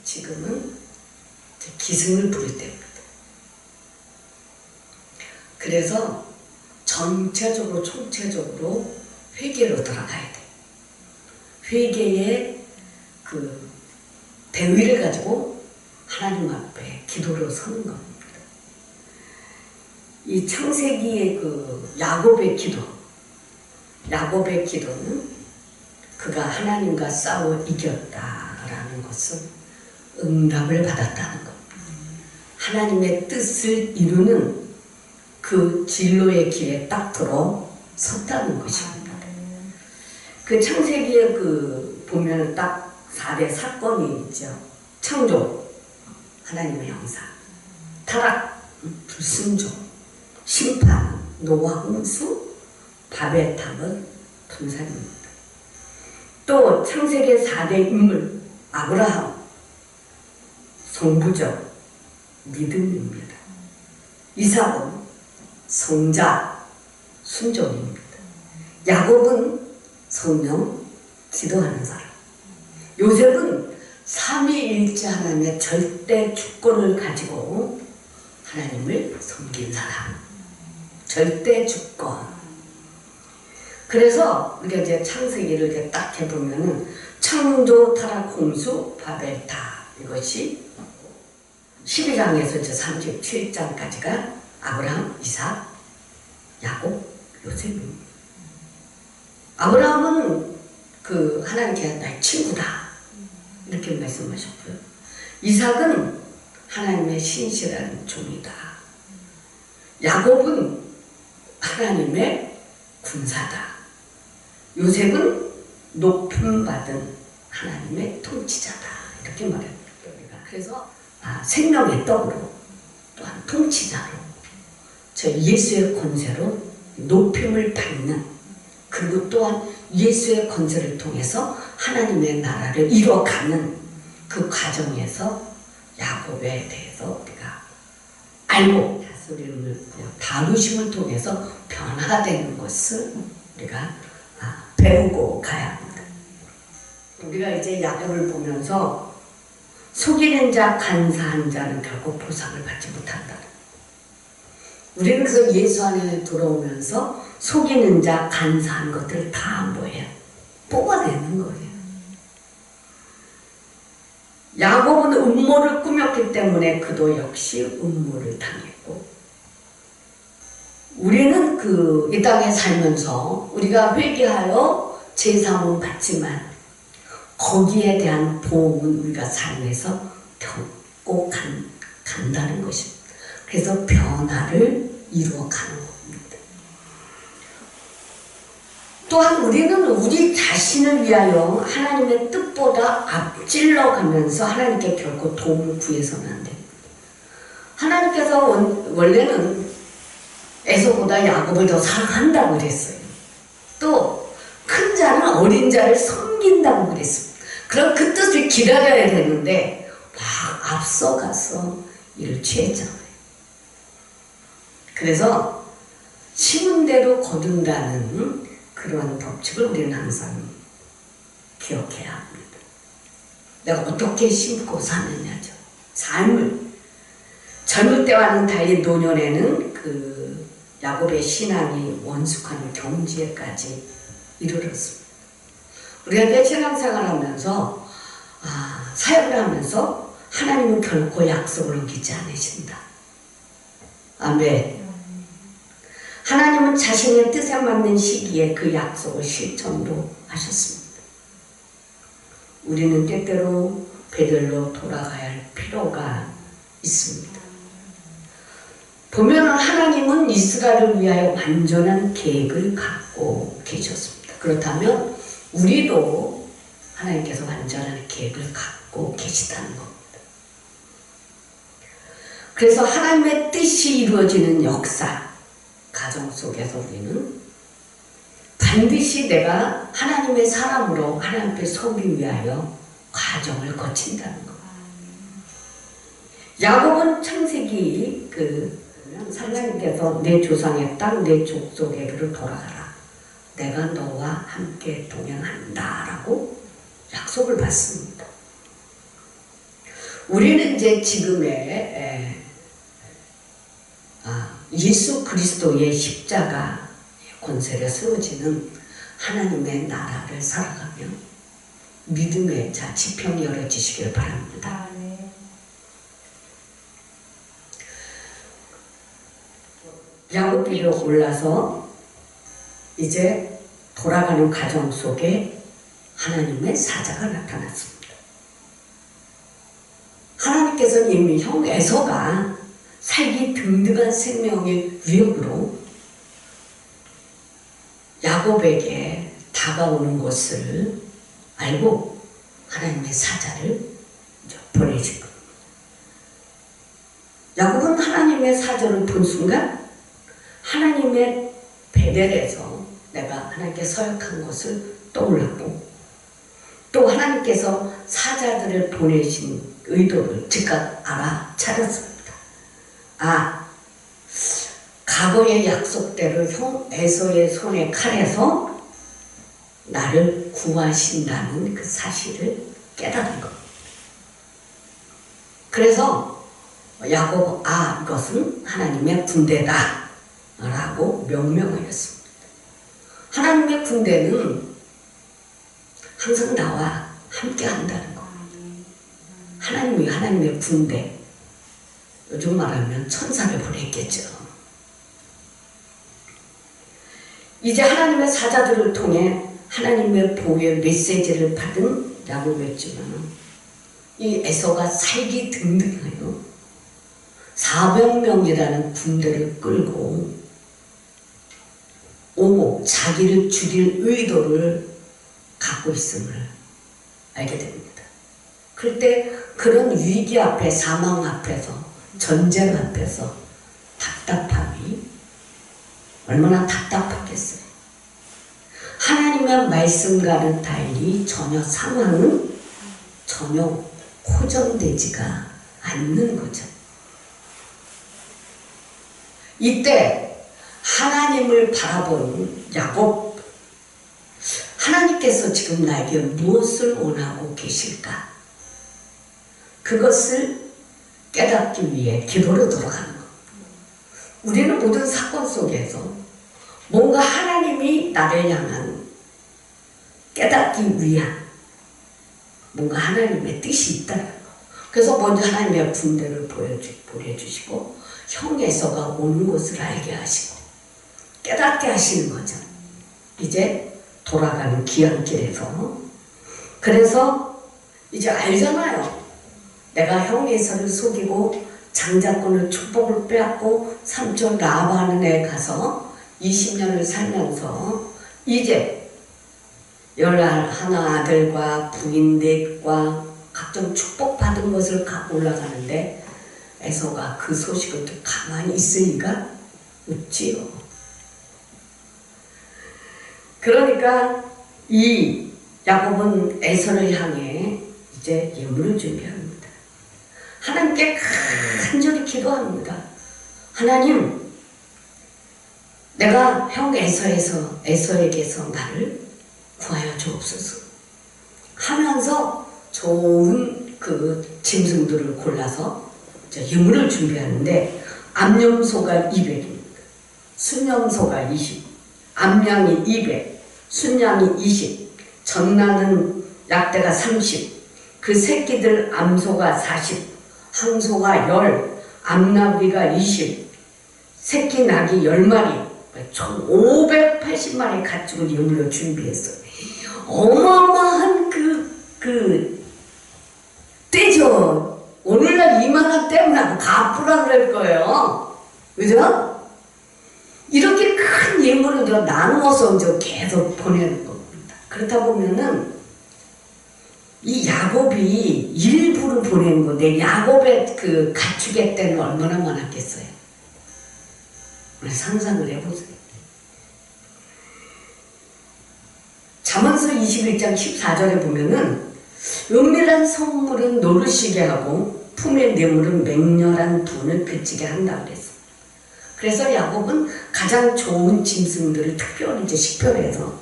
지금은 기승을 부릴 때입니다. 그래서 전체적으로 총체적으로 회개로 들어가야 돼. 회개의 그 대위를 가지고 하나님 앞에 기도로 서는 겁니다. 이 창세기의 그 야곱의 기도는 그가 하나님과 싸워 이겼다라는 것은 응답을 받았다는 겁니다. 하나님의 뜻을 이루는 그 진로의 길에 딱 들어섰다는 것입니다. 그 창세기에 그 보면 딱 4대 사건이 있죠. 창조, 하나님의 형상, 타락, 불순종, 심판, 노아 홍수, 바벨 탑은 분산입니다. 또 창세기의 4대 인물, 아브라함, 성부적, 믿음입니다. 이삭은 성자, 순종입니다. 야곱은 성령, 기도하는 사람. 요셉은 삼위일체 하나님의 절대 주권을 가지고 하나님을 섬긴 사람. 절대 주권. 그래서 우리가 이제 창세기를 이렇게 딱 해보면은 창조, 타락, 홍수, 바벨탑 이것이 12장에서 이제 37장까지가 아브라함, 이삭, 야곱, 요셉입니다. 아브라함은 그 하나님께 나의 친구다 이렇게 말씀하셨고요. 이삭은 하나님의 신실한 종이다. 야곱은 하나님의 군사다. 요셉은 높임 받은 하나님의 통치자다 이렇게 말합니다. 그래서 생명의 떡으로 또한 통치자로 저 예수의 권세로 높임을 받는, 그리고 또한 예수의 권세를 통해서 하나님의 나라를 이뤄가는 그 과정에서 야곱에 대해서 우리가 알고 다루심을 통해서 변화되는 것을 우리가 배우고 가야 합니다. 우리가 이제 야곱을 보면서 속이는 자, 간사한 자는 결국 보상을 받지 못한다. 우리는 그래서 예수 안에 들어오면서 속이는 자, 간사한 것들을 다 뭐예요? 뽑아내는 거예요. 야곱은 음모를 꾸몄기 때문에 그도 역시 음모를 당했고, 우리는 이 땅에 살면서 우리가 회개하여 제사함은 받지만 거기에 대한 보험은 우리가 삶에서 겪고 간다는 것입니다. 그래서 변화를 이루어가는 겁니다. 또한 우리는 우리 자신을 위하여 하나님의 뜻보다 앞질러 가면서 하나님께 결코 도움을 구해서는 안 됩니다. 하나님께서 원래는 에서보다 야곱을 더 사랑한다고 그랬어요. 또 큰 자는 어린 자를 섬긴다고 그랬습니다. 그럼 그 뜻을 기다려야 되는데 막 앞서가서 이를 취했잖아요. 그래서 심은 대로 거둔다는 그러한 법칙을 우리는 항상 기억해야 합니다. 내가 어떻게 심고 사느냐죠. 삶을 젊을 때와는 달리 노년에는 그 야곱의 신앙이 원숙하는 경지에까지 이르렀습니다. 우리가 이제 신앙생활하면서 사역을 하면서 하나님은 결코 약속을 어기지 않으신다. 아멘. 하나님은 자신의 뜻에 맞는 시기에 그 약속을 실천도 하셨습니다. 우리는 때때로 베들로 돌아가야 할 필요가 있습니다. 보면 하나님은 이스라엘을 위하여 완전한 계획을 갖고 계셨습니다. 그렇다면 우리도 하나님께서 완전한 계획을 갖고 계시다는 겁니다. 그래서 하나님의 뜻이 이루어지는 역사, 가정 속에서 우리는 반드시 내가 하나님의 사람으로 하나님 앞에 서기 위하여 과정을 거친다는 것. 야곱은 창세기 하나님께서 내 조상의 땅, 내 족속에게로 돌아가라. 내가 너와 함께 동행한다 라고 약속을 받습니다. 우리는 이제 지금의 예수 그리스도의 십자가 권세로 세워지는 하나님의 나라를 살아가며 믿음의 지평이 열어지시길 바랍니다. 네. 야곱 위로 올라서 이제 돌아가는 과정 속에 하나님의 사자가 나타났습니다. 하나님께서는 이미 형 에서가 살기 등등한 생명의 위협으로 야곱에게 다가오는 것을 알고 하나님의 사자를 보내신 겁니다. 야곱은 하나님의 사자를 본 순간 하나님의 베델에서 내가 하나님께 서약한 것을 떠올랐고 또 하나님께서 사자들을 보내신 의도를 즉각 알아차렸습니다. 과거의 약속대로 형 에서의 손에 칼에서 나를 구하신다는 그 사실을 깨달은 겁니다. 그래서 야곱 이것은 하나님의 군대다 라고 명명하였습니다. 하나님의 군대는 항상 나와 함께 한다는 거. 하나님이 하나님의 군대, 요즘 말하면 천사를 보냈겠죠. 이제 하나님의 사자들을 통해 하나님의 보호의 메시지를 받은 야곱이었지만 이 에서가 살기 등등하여 400명이라는 군대를 끌고 오고 자기를 죽일 의도를 갖고 있음을 알게 됩니다. 그럴 때 그런 위기 앞에, 사망 앞에서, 전쟁 앞에서 답답함이 얼마나 답답했겠어요. 하나님의 말씀과는 달리 전혀 상황은 전혀 호전되지가 않는 거죠. 이때 하나님을 바라보는 야곱, 하나님께서 지금 나에게 무엇을 원하고 계실까? 그것을 깨닫기 위해 기도로 돌아가는 것. 우리는 모든 사건 속에서 뭔가 하나님이 나를 향한 깨닫기 위한 뭔가 하나님의 뜻이 있다는 거. 그래서 먼저 하나님의 군대를 보내주시고 형 에서가 오는 것을 알게 하시고 깨닫게 하시는 거죠. 이제 돌아가는 귀향길에서. 그래서 이제 알잖아요. 내가 형 에서를 속이고 장자권을 축복을 빼앗고 삼촌 라바는 애 가서 20년을 살면서 이제 11 아들과 부인들과 각종 축복받은 것을 갖고 올라가는데 에서가 그 소식을 또 가만히 있을 리가 없지요. 그러니까 이 야곱은 에서를 향해 이제 예물을 준비합니다. 하나님께 간절히 기도합니다. 하나님, 내가 형 에서에게서 나를 구하여 주옵소서 하면서 좋은 그 짐승들을 골라서 예물을 준비하는데 암염소가 200입니다. 순염소가 20, 암양이 200, 순양이 20, 전나는 약대가 30, 그 새끼들 암소가 40, 항소가 10, 암나귀가 20, 새끼 낙이 10마리, 총 580마리 가축을 예물로 준비했어요. 어마어마한 떼죠. 오늘날 이만한 떼문하고 가쁘라 그럴 거예요. 그죠? 이렇게 큰 예물을 나누어서 이제 계속 보내는 겁니다. 그렇다 보면은 이 야곱이 일부를 보내는 건데 야곱의 그 가축의 때는 얼마나 많았겠어요. 상상을 해보세요. 잠언서 21장 14절에 보면은 은밀한 선물은 노르시게 하고 품의 뇌물은 맹렬한 분을 그치게 한다 그랬어. 그래서 야곱은 가장 좋은 짐승들을 특별히 이제 식별해서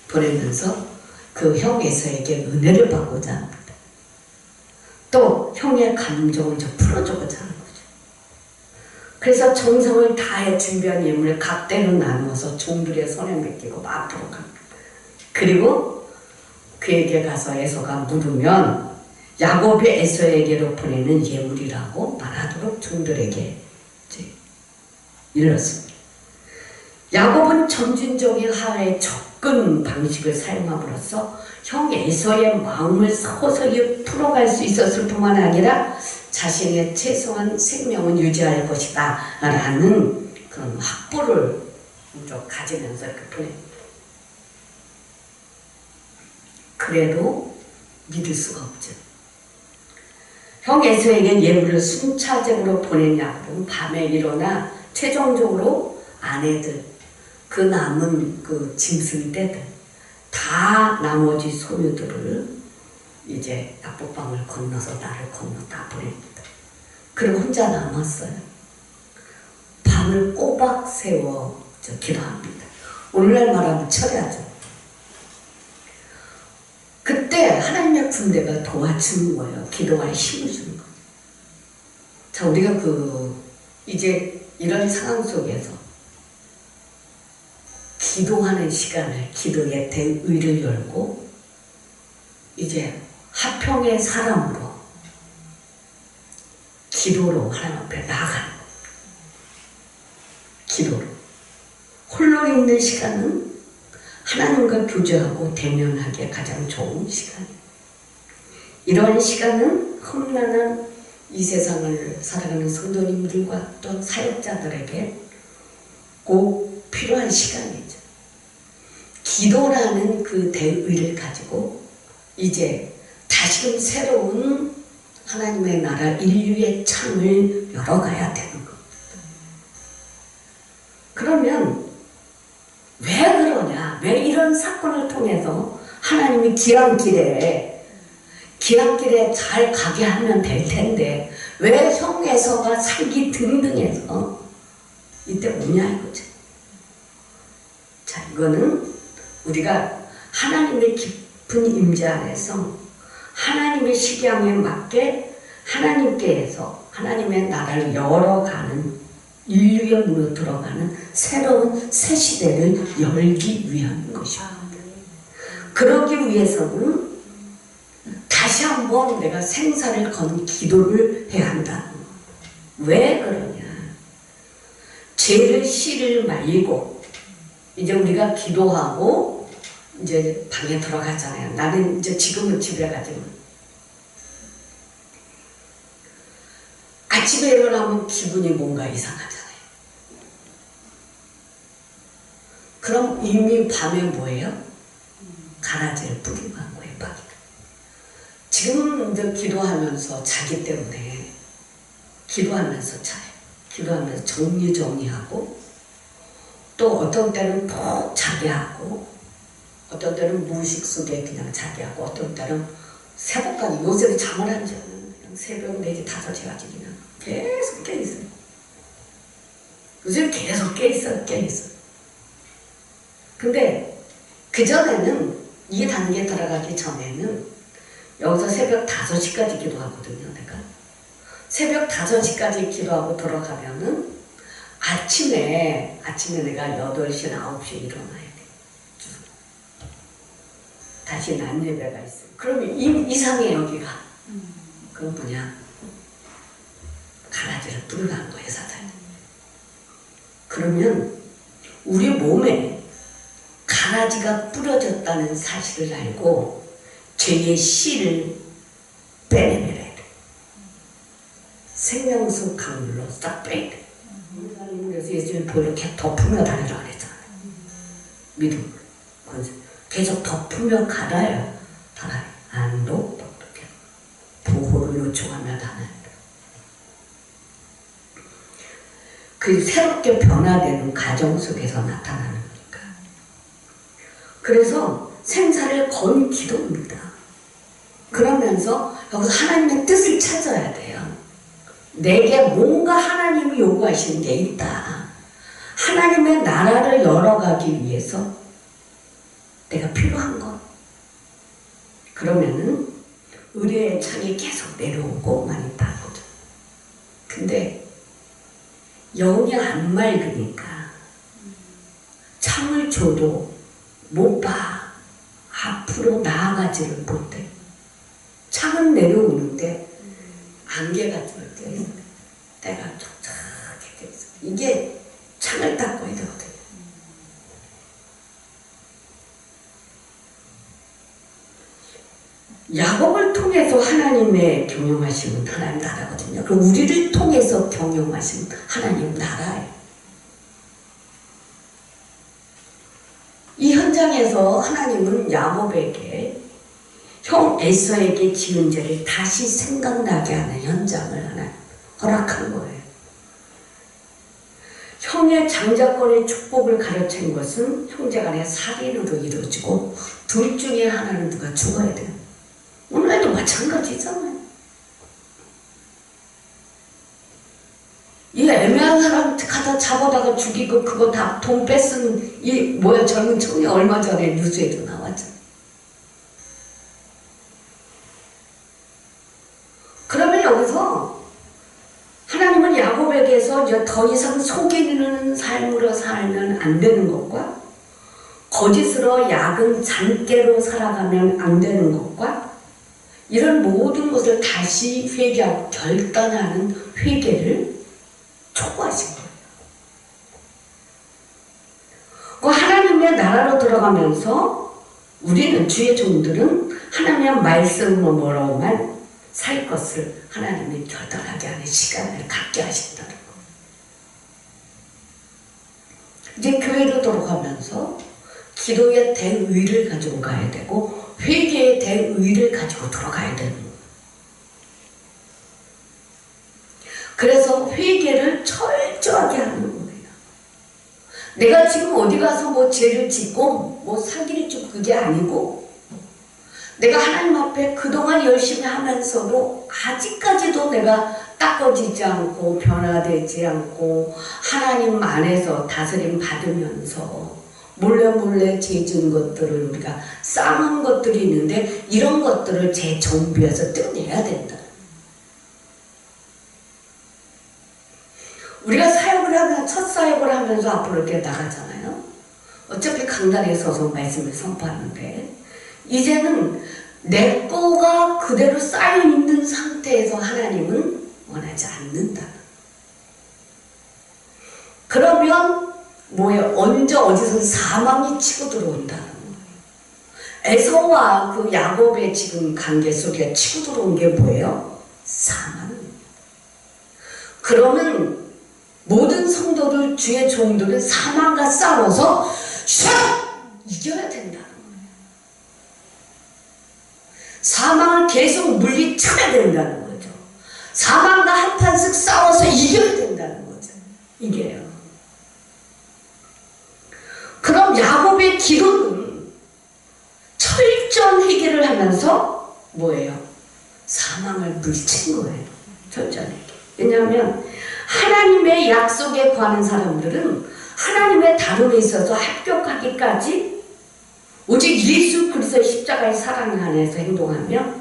보내면서 그 형 에서에게 은혜를 받고자 합니다. 또 형의 감정을 좀 풀어주고자 하는 거죠. 그래서 정성을 다해 준비한 예물을 각대로 나누어서 종들의 손에 맡기고 앞으로 갑니다. 그리고 그에게 가서 에서가 물으면 야곱이 에서에게로 보내는 예물이라고 말하도록 종들에게 일렀습니다. 야곱은 점진적인 하나의 접근 방식을 사용함으로써 형 에서의 마음을 서서히 풀어갈 수 있었을 뿐만 아니라 자신의 최소한 생명은 유지할 것이다 라는 그런 확보를 가지면서 이렇게 보냅니다. 그래도 믿을 수가 없죠. 형 에서에게 예물을 순차적으로 보낸 야곱은 밤에 일어나 최종적으로 아내들, 그 남은 그 짐승떼들 다 나머지 소유들을 이제 약복강을 건너서 나를 건너 다 보냅니다. 그리고 혼자 남았어요. 밤을 꼬박 세워 기도합니다. 오늘날 말하면 철야죠. 그때 하나님의 군대가 도와주는 거예요. 기도할 힘을 주는 거예요. 자, 우리가 이제 이런 상황 속에서 기도하는 시간을, 기도의 대의를 열고 이제 화평의 사람으로 기도로 하나님 앞에 나아가는 거예요. 기도로. 홀로 있는 시간은 하나님과 교제하고 대면하기에 가장 좋은 시간이에요. 이런 시간은 험난한 이 세상을 살아가는 성도님들과 또 사역자들에게 꼭 필요한 시간이죠. 기도라는 그 대의를 가지고 이제 다시금 새로운 하나님의 나라 인류의 창을 열어가야 되는 겁니다. 그러면 왜 그러냐? 왜 이런 사건을 통해서 하나님이 기왕길에 잘 가게 하면 될 텐데 왜 형에서가 살기 등등해서 이때 오냐 이거죠. 자, 이거는 우리가 하나님의 깊은 임재 안에서 하나님의 식양에 맞게 하나님께서 하나님의 나라를 열어가는 인류의 문으로 들어가는 새로운 새 시대를 열기 위한 것입니다. 그러기 위해서는 다시 한번 내가 생사를 건 기도를 해야 한다. 왜 그러냐? 죄를 씨를 말리고 이제 우리가 기도하고 이제 방에 들어가잖아요. 나는 이제 지금은 집에 가지만 아침에 일어나면 기분이 뭔가 이상하잖아요. 그럼 이미 밤에 뭐예요? 가라지를 뿌리고 한 거예요. 마귀가. 지금 이제 기도하면서 자기 때문에 기도하면서 자요. 기도하면서 정리하고 또 어떤 때는 푹 자게 하고 어떤 때는 무의식 속에 그냥 자게 하고 어떤 때는 새벽까지 요새는 잠을 안 자는 그냥 새벽 4시 5시까지 그냥 계속 깨있어요. 요즘 계속 깨있어요. 근데 그전에는 이 단계에 들어가기 전에는 여기서 새벽 5시까지 기도하거든요. 내가 새벽 5시까지 기도하고 들어가면은 아침에 내가 8시나 9시에 일어나야 돼. 다시 낮 예배가 있어요. 그러면 이상해 여기가. 그건 뭐냐? 가라지를 뿌리고 한 거예요, 사탄이. 그러면 우리 몸에 가라지가 뿌려졌다는 사실을 알고 죄의 씨를 빼내버려야 돼. 생명수 강물로 싹 빼야 돼. 그래서 예수님이 이렇게 덮으며 다니라고 그랬잖아요. 믿음으로. 계속 덮으며 달아요. 안도 똑똑해. 보호를 요청하며 다녀야 돼. 그 새롭게 변화되는 과정 속에서 나타나는 거니까. 그래서 생사를 건 기도입니다. 그러면서 여기서 하나님의 뜻을 찾아야 돼요. 내게 뭔가 하나님이 요구하시는 게 있다. 하나님의 나라를 열어가기 위해서 내가 필요한 것. 그러면은 의뢰의 창이 계속 내려오고만 있다거든. 근데 영이 안 맑으니까 창을 줘도 못 봐. 앞으로 나아가지를 못해. 창은 내려오는데 안개가 껴있어. 때가 촉촉하게 껴있어. 이게 창을 닦고 해야 되거든요. 야곱을 통해서 하나님의 경영하시는 하나님 나라거든요. 그럼 우리를 통해서 경영하시는 하나님 나라예요. 이 현장에서 하나님은 야곱에게 형 에서에게 지은 죄를 다시 생각나게 하는 현장을 하나님 허락한 거예요. 형의 장자권의 축복을 가르친 것은 형제간의 살인으로 이루어지고 둘 중에 하나는 누가 죽어야 돼요. 오늘도 마찬가지잖아요. 이 애매한 사람 가다 잡아다가 죽이고 그거 다 돈 뺏은 이 뭐야 젊은 청이 얼마 전에 뉴스에도 나왔잖아. 그러면 여기서 하나님은 야곱에게서 이제 더 이상 속이는 삶으로 살면 안 되는 것과 거짓으로 야근 잔깨로 살아가면 안 되는 것과 이런 모든 것을 다시 회개하고 결단하는 회개를 촉구하신 거예요. 그 하나님의 나라로 들어가면서 우리는 주의 종들은 하나님의 말씀으로 뭐라고만 살 것을 하나님이 결단하게 하는 시간을 갖게 하신다는 거예요. 이제 교회로 돌아가면서 기도의 대의를 가지고 가야 되고 회개의 대의를 가지고 돌아가야 되는 거예요. 그래서 회개를 철저하게 하는 거예요. 내가 지금 어디 가서 뭐 죄를 짓고 뭐 사기를 좀 그게 아니고 내가 하나님 앞에 그동안 열심히 하면서도 아직까지도 내가 닦아지지 않고 변화되지 않고 하나님 안에서 다스림 받으면서 몰래 죄 지은 것들을 우리가 쌓은 것들이 있는데 이런 것들을 제 정비해서 떼어내야 된다. 우리가 사역을 하면 첫 사역을 하면서 앞으로 이렇게 나가잖아요. 어차피 강단에 서서 말씀을 선포하는데 이제는 내 거가 그대로 쌓여있는 상태에서 하나님은 원하지 않는다. 그러면 뭐예요? 언제 어디서 사망이 치고 들어온다는 거예요. 에서와 그 야곱의 지금 관계 속에 치고 들어온 게 뭐예요? 사망입니다. 그러면 모든 성도들 주의 종들은 사망과 싸워서 샥 이겨야 된다는 거예요. 사망을 계속 물리쳐야 된다는 거죠. 사망과 한판씩 싸워서 이겨야 된다는 거죠. 이게요. 그럼 야곱의 기도는 철저한 회개를 하면서 뭐예요? 사망을 물리친 거예요. 철저하게. 왜냐하면 하나님의 약속에 관한 사람들은 하나님의 다름에 있어서 합격하기까지 오직 예수 그리스도의 십자가의 사랑 안에서 행동하며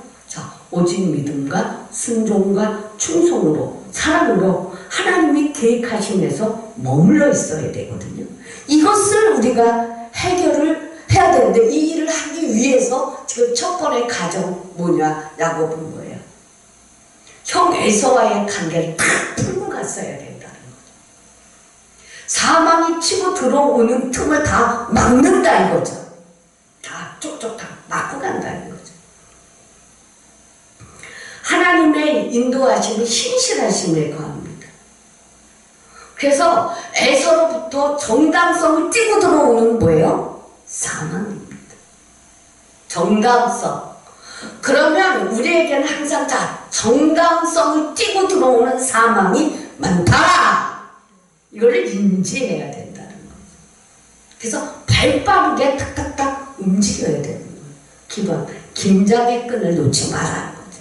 오직 믿음과 순종과 충성으로 사랑으로 하나님이 계획하심에서 머물러 있어야 되거든요. 이것을 우리가 해결을 해야 되는데 이 일을 하기 위해서 지금 첫 번의 가정 뭐냐? 야곱은 뭐예요? 형 에서와의 관계를 다 풀고 갔어야 된다는 거죠. 사망이 치고 들어오는 틈을 다 막는다 이거죠. 다 쪽쪽 다 막고 간다는 거죠. 하나님의 인도하심이 신실하심에 거합니다. 그래서 에서로부터 정당성을 띄고 들어오는 뭐예요? 사망입니다. 정당성. 그러면 우리에게는 항상 정당성을 띄고 들어오는 사망이 많다. 이거를 인지해야 된다는 거죠. 그래서 발빠르게 탁탁탁 움직여야 되는 거예요. 긴장의 끈을 놓지 말라는 거죠.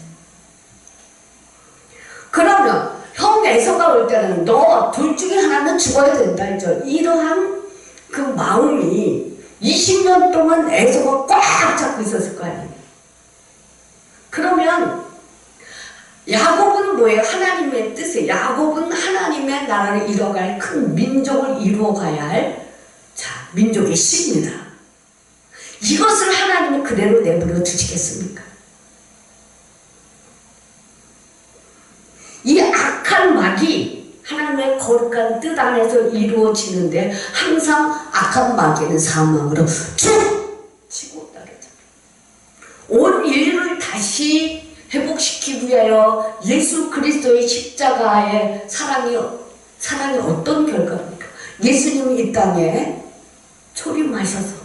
그러면 형 에서가 올 때는 너 둘 중에 하나는 죽어야 된다 했죠. 이러한 그 마음이 20년 동안 에서가 꽉 잡고 있었을 거 아니에요. 그러면 왜냐하면 야곱은 뭐예요? 하나님의 뜻에 야곱은 하나님의 나라를 이뤄갈 큰 민족을 이루어가야 할 민족의 씨입니다. 이것을 하나님은 그대로 내버려 두시겠습니까? 이 악한 막이 하나님의 거룩한 뜻 안에서 이루어지는데 항상 악한 마귀는 사망으로 쭉 치고 온다 그랬잖아요. 온 인류를 다시 회복시키기 위하여 예수 그리스도의 십자가의 사랑이 어떤 결과입니까? 예수님이 이 땅에 초림하셔서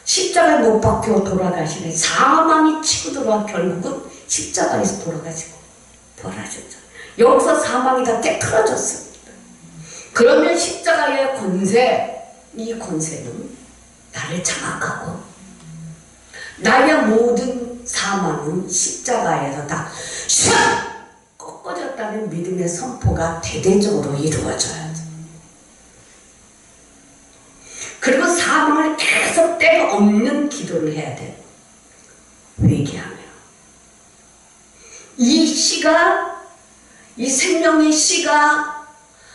십자가에 못 박혀 돌아가시네. 사망이 치고 들어와 결국은 십자가에서 돌아가시고 부활하셨죠. 여기서 사망이 다 깨트려졌습니다. 그러면 십자가의 권세, 이 권세는 나를 장악하고 나의 모든 사망은 십자가에서 다 꺾어졌다는 믿음의 선포가 대대적으로 이루어져야죠. 그리고 사망을 계속 때가 없는 기도를 해야 돼요. 회개하며 이 씨가, 이 생명의 씨가,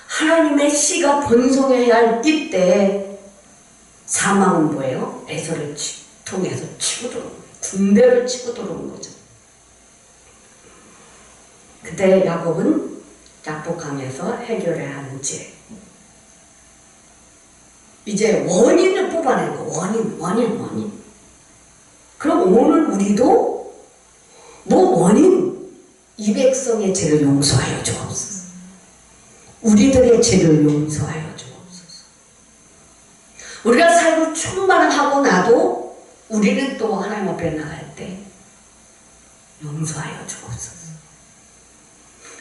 하나님의 씨가 번성해야 할 이때 사망은 뭐예요? 에서를 통해서 치고 들어오는 거예요. 군대를 치고 들어오는 거죠. 그때 야곱은 약복강에서 해결해야 하는지 이제 원인을 뽑아낸 거. 원인. 그럼 오늘 우리도 원인, 이 백성의 죄를 용서하여 주옵소서. 우리들의 죄를 용서하여 주옵소서. 우리가 삶을 충만하고 나도 우리는 또 하나님 앞에 나갈 때 용서하여 주옵소서.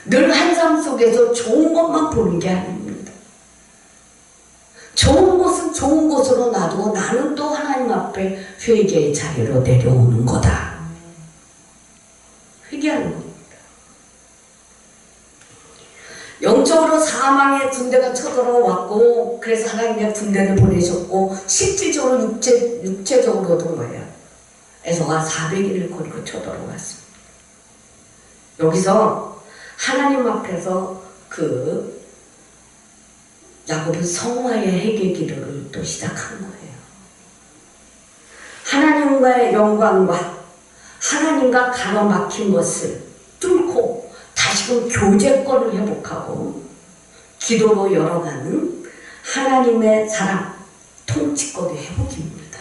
늘 한 삶 속에서 좋은 것만 보는 게 아닙니다. 좋은 것은 좋은 것으로 놔두고 나는 또 하나님 앞에 회개의 자리로 내려오는 거다. 회개하는 겁니다. 영적으로 사망의 군대가 쳐들어왔고 그래서 하나님의 군대를 보내셨고 실질적으로 육체적으로도 뭐예요? 에서가 400일을 거리고 쳐들어왔습니다. 여기서 하나님 앞에서 야곱은 성화의 회개 기도를 또 시작한 거예요. 하나님과의 영광과 하나님과 가로막힌 것을 뚫고 다시금 교제권을 회복하고 기도로 열어가는 하나님의 사랑, 통치권의 회복입니다.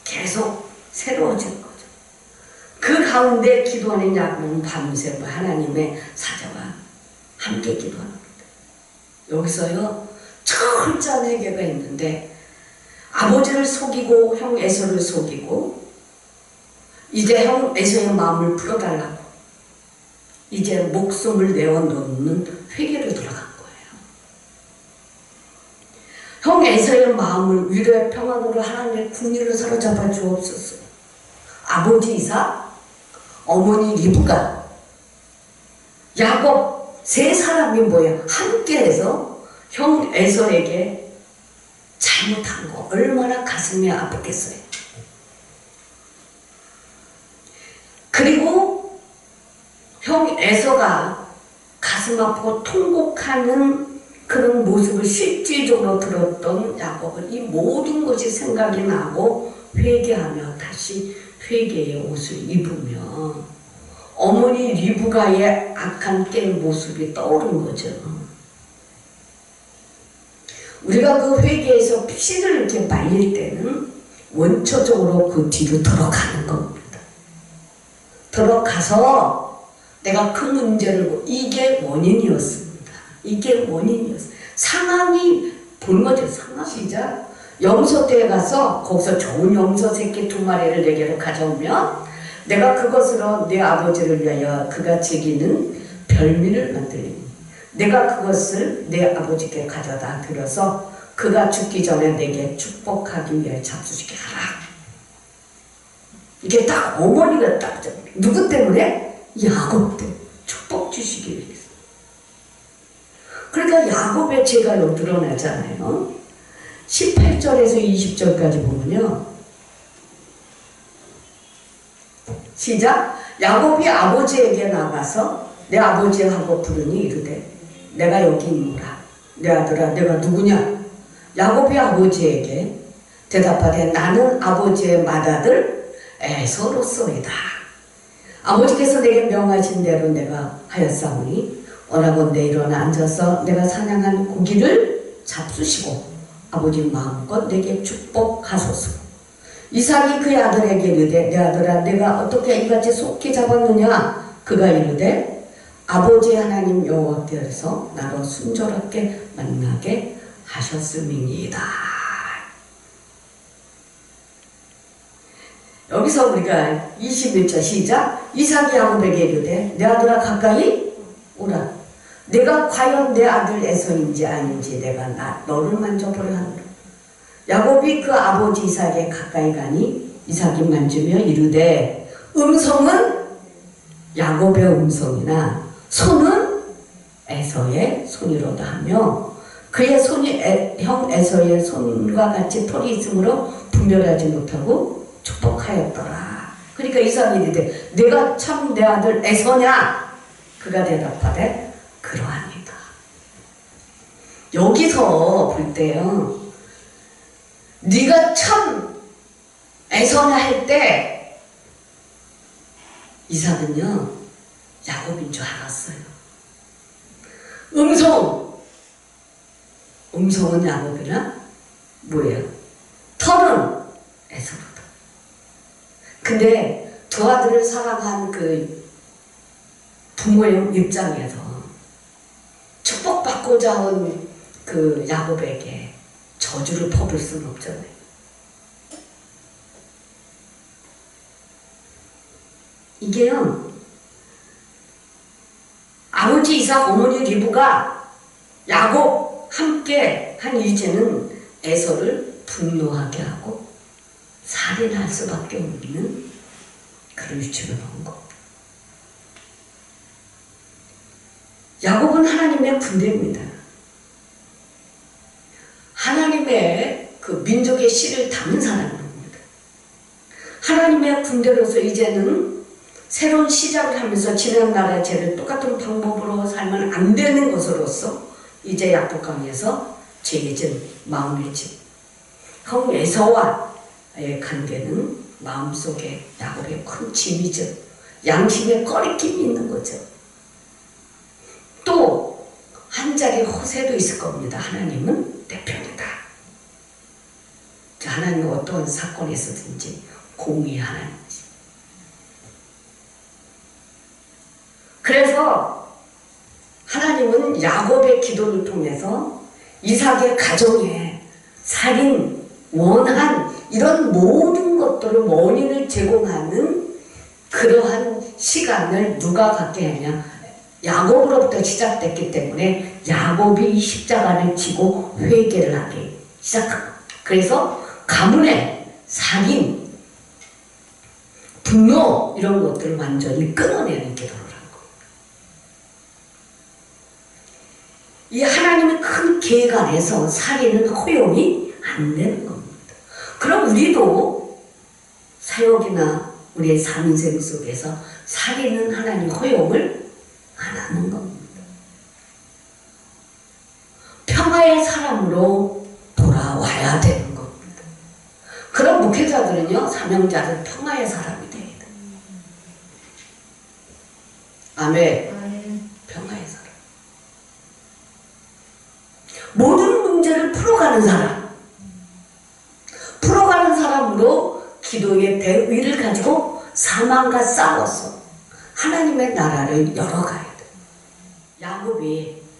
계속 새로워진 거죠. 그 가운데 기도하는 야곱은 밤새 하나님의 사자와 함께 기도합니다. 여기서요 철저한 회개가 있는데 아버지를 속이고 형 에서를 속이고 이제 형 에서의 마음을 풀어달라고 이제 목숨을 내어놓는 회개를 들어간 거예요. 형 에서의 마음을 위로의 평안으로 하나님의 궁리를 사로잡아 주옵소서. 아버지 이삭, 어머니 리브가, 야곱 세 사람이 뭐예요? 함께해서 형 에서에게 잘못한 거 얼마나 가슴이 아프겠어요. 그리고 형 에서가 가슴 아프고 통곡하는 그런 모습을 실질적으로 들었던 야곱은 이 모든 것이 생각이 나고 회개하며 다시 회개의 옷을 입으며 어머니 리브가의 악한 깬 모습이 떠오른 거죠. 우리가 그 회개에서 피를 이렇게 말릴 때는 원초적으로 그 뒤로 들어가는 겁니다. 들어가서 내가 그 문제를 이게 원인이었습니다. 이게 원인이었어요. 상황이 본 거죠. 상황이자 염소대에 가서 거기서 좋은 염소 새끼 2마리를 내게로 가져오면 내가 그것으로 내 아버지를 위하여 그가 즐기는 별미를 만들리니 내가 그것을 내 아버지께 가져다 드려서 그가 죽기 전에 내게 축복하기 위해 잡수시게 하라. 이게 딱 어머니가 딱 누구 때문에? 야곱 때문에 축복 주시기 위해서. 그러니까 야곱의 죄가 드러나잖아요. 18절에서 20절까지 보면요. 시작. 야곱이 아버지에게 나가서 내 아버지하고 부르니 이르되 내가 여기 있노라. 내 아들아 내가 누구냐? 야곱이 아버지에게 대답하되 나는 아버지의 맏아들 에서로소이다. 아버지께서 내게 명하신 대로 내가 하였사오니 원하건대 일어나 앉아서 내가 사냥한 고기를 잡수시고 아버지 마음껏 내게 축복하소서. 이삭이 그의 아들에게 이르되 내 아들아 내가 어떻게 이같이 속히 잡았느냐? 그가 이르되 아버지 하나님 여호와께서 나로 순조롭게 만나게 하셨음이니이다. 여기서 우리가 21절 시작. 이삭이 야곱에게 이르되 내 아들아 가까이 오라. 내가 과연 내 아들 에서인지 아닌지 내가 너를 만져보려 하노라. 야곱이 그 아버지 이삭에 가까이 가니 이삭이 만지며 이르되 음성은 야곱의 음성이나 손은 에서의 손이로다 하며 그의 손이 형 에서의 손과 같이 털이 있으므로 분별하지 못하고 축복하였더라. 그러니까 이삭이 이르되 내가 참 내 아들 에서냐? 그가 대답하되 그러합니다. 여기서 볼 때요, 네가 참 에서냐 할 때 이삭은요 야곱인 줄 알았어요. 음성은 야곱이나 뭐예요? 털은 에서로다. 근데 두 아들을 사랑한 그 부모의 입장에서 축복받고자 온 그 야곱에게 저주를 퍼볼 수는 없잖아요. 이게요, 아버지 이삭, 어머니 리브가 야곱 함께 한 이유는 에서를 분노하게 하고 살인할 수밖에 없는 그런 위치로 나온 겁니다. 야곱은 하나님의 군대입니다. 하나님의 그 민족의 씨를 담은 사람입니다. 하나님의 군대로서 이제는 새로운 시작을 하면서 지난 날의 죄를 똑같은 방법으로 살면 안 되는 것으로서 이제 약복강에서 죄진 마음의 집, 형 에서와의 관계는 마음속에 야곱의 큰 짐이죠. 양심의 꺼리낌이 있는 거죠. 또 한 자리 허세도 있을 겁니다. 하나님은 내 편이다. 하나님은 어떤 사건이 있었든지 공의하는 거지. 그래서 하나님은 야곱의 기도를 통해서 이삭의 가정에 살인, 원한 이런 모든 것들을 원인을 제공하는 그러한 시간을 누가 갖게 하냐? 야곱으로부터 시작됐기 때문에 야곱이 이 십자가를 지고 회개를 하기 시작합니다. 그래서 가문의 살인, 분노 이런 것들을 완전히 끊어내는 기도를 한 겁니다. 이 하나님의 큰 계획 안에서 살인은 허용이 안 되는 겁니다. 그럼 우리도 사역이나 우리의 삶인생 속에서 살인은 하나님 허용을 안 하는 겁니다. 평화의 사람으로 돌아와야 되는 겁니다. 그런 목회자들은요, 사명자들 평화의 사람이 돼야 돼요. 아멘. 평화의 사람. 모든 문제를 풀어가는 사람. 풀어가는 사람으로 기도의 대의를 가지고 사망과 싸워서 하나님의 나라를 열어가야 돼요.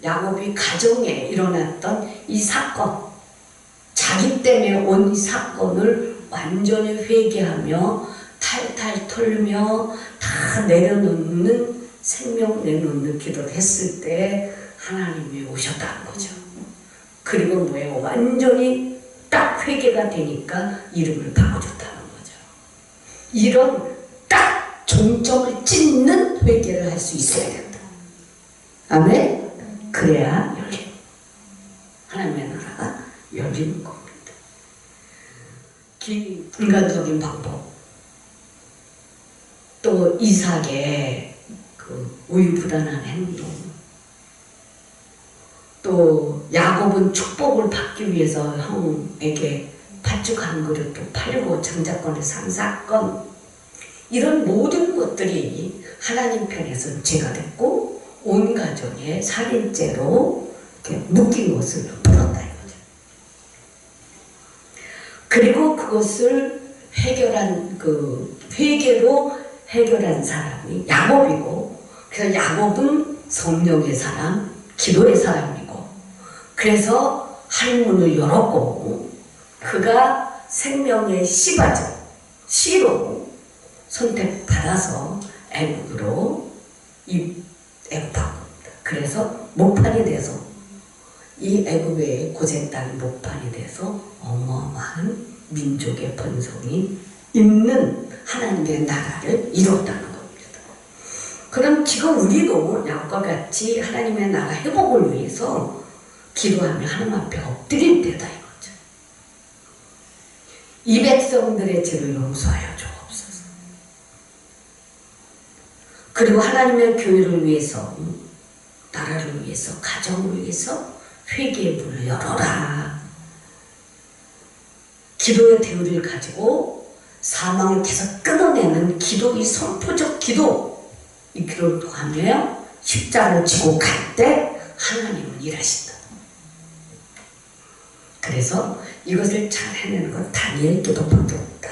야곱이 가정에 일어났던 이 사건, 자기 때문에 온 이 사건을 완전히 회개하며 탈탈 털며 다 내려놓는, 생명 내놓는 기도를 했을 때 하나님이 오셨다는 거죠. 그리고 뭐예요? 완전히 딱 회개가 되니까 이름을 바꿔줬다는 거죠. 이런 딱 종점을 찢는 회개를 할 수 있어야 된다. 아멘? 그래야 열린, 하나님의 나라가 열리는 겁니다. 인간적인 방법, 또 또 이삭의 그 우유부단한 행동, 또 야곱은 축복을 받기 위해서 형에게 팥죽 한 그릇도 팔고 장자권의 산 사건, 이런 모든 것들이 하나님 편에서 죄가 됐고 온 가정에 살인죄로 이렇게 묶인 것을 풀었다 이거죠. 그리고 그것을 해결한 그 회개로 해결한 사람이 야곱이고, 그래서 야곱은 성령의 사람, 기도의 사람이고, 그래서 하늘문을 열었고, 그가 생명의 씨바죠. 씨로 선택받아서 애국으로 애국한 겁니다. 그래서 목판이 돼서 이 애국의 고생 땅이 목판이 돼서 어마어마한 민족의 번성이 있는 하나님의 나라를 이뤘다는 겁니다. 그럼 지금 우리도 야곱과 같이 하나님의 나라 회복을 위해서 기도하며 하나님 앞에 엎드릴 때다 이거죠. 이 백성들의 죄를 용서하여 주옵소서. 그리고 하나님의 교회를 위해서, 나라를 위해서, 가정을 위해서 회개의 문을 열어라. 기도의 대우를 가지고 사망을 계속 끊어내는 기도, 이 선포적 기도, 이 기도를 하며 십자가를 지고 갈 때 하나님은 일하신다. 그래서 이것을 잘 해내는 건 다니엘 기도밖에 없다.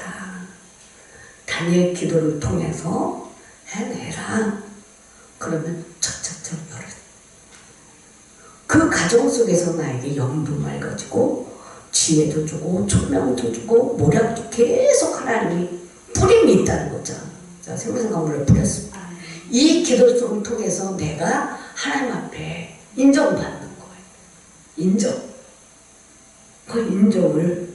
다니엘 기도를 통해서 해내라. 그러면 척척척 열어. 그 가정 속에서 나에게 영도 맑아지고 지혜도 주고 총명도 주고 모략도 계속 하나님이 뿌림이 있다는 거죠. 자, 생명강물을 뿌렸습니다. 이 기도 속을 통해서 내가 하나님 앞에 인정받는 거예요. 인정. 그 인정을